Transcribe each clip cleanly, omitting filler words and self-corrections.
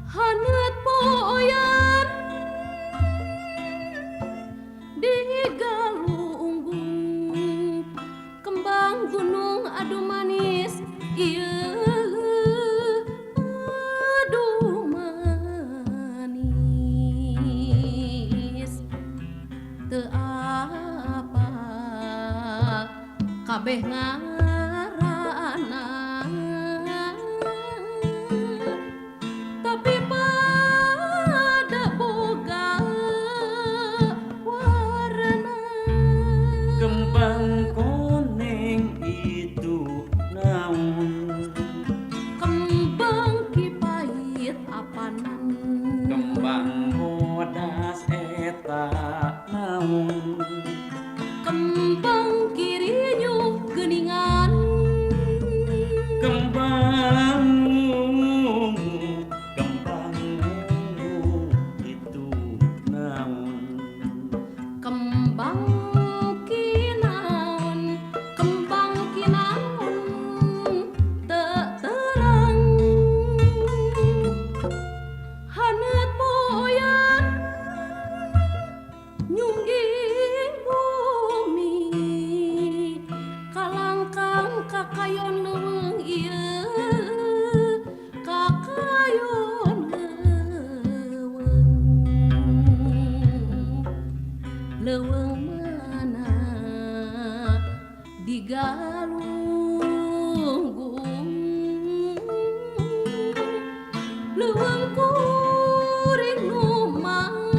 Hanet poyan di galunggung kembang gunung adu manis ieu adu manis teu apa kabeh ngaranna tapi pada boga warna Kembang koneng itu naon kembang kipait apanan Kembang bodas eta naon kembang kirinyuh geuningan Kembang itu naon kembang kinaon teu terang haneut poyan nyungging bumi kalangkang kakayon leuweung ieu kakayon leuweung mana digalunggung leuweung kuring nu manti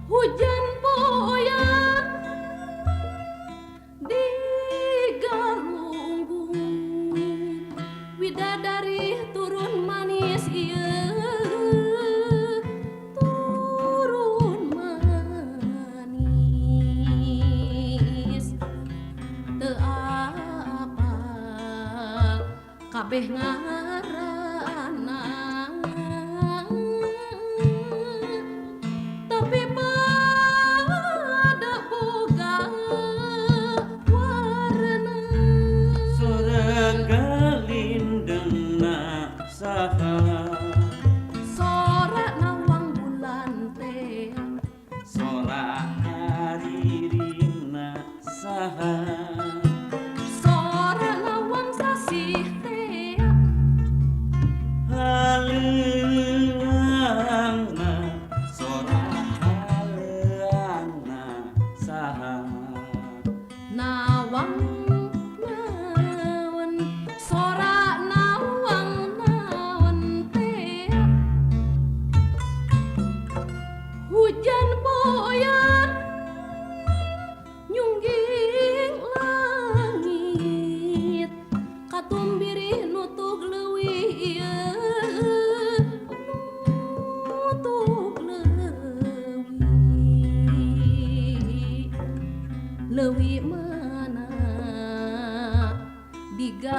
hujan poyan di galunggung widadari turun manis ieu turun manis teu apa kabeh ngaranna tapi pada boga warna Soregalindengna saha sora nawang bulan teh Sora haririna saha sora nawang sasih teh Haleangna Sora haleangna saha nawang naon sora nawang naon teh hujan poyan nyungging langit katumbiri nutug leuwih ieu nutug leuwih mana diga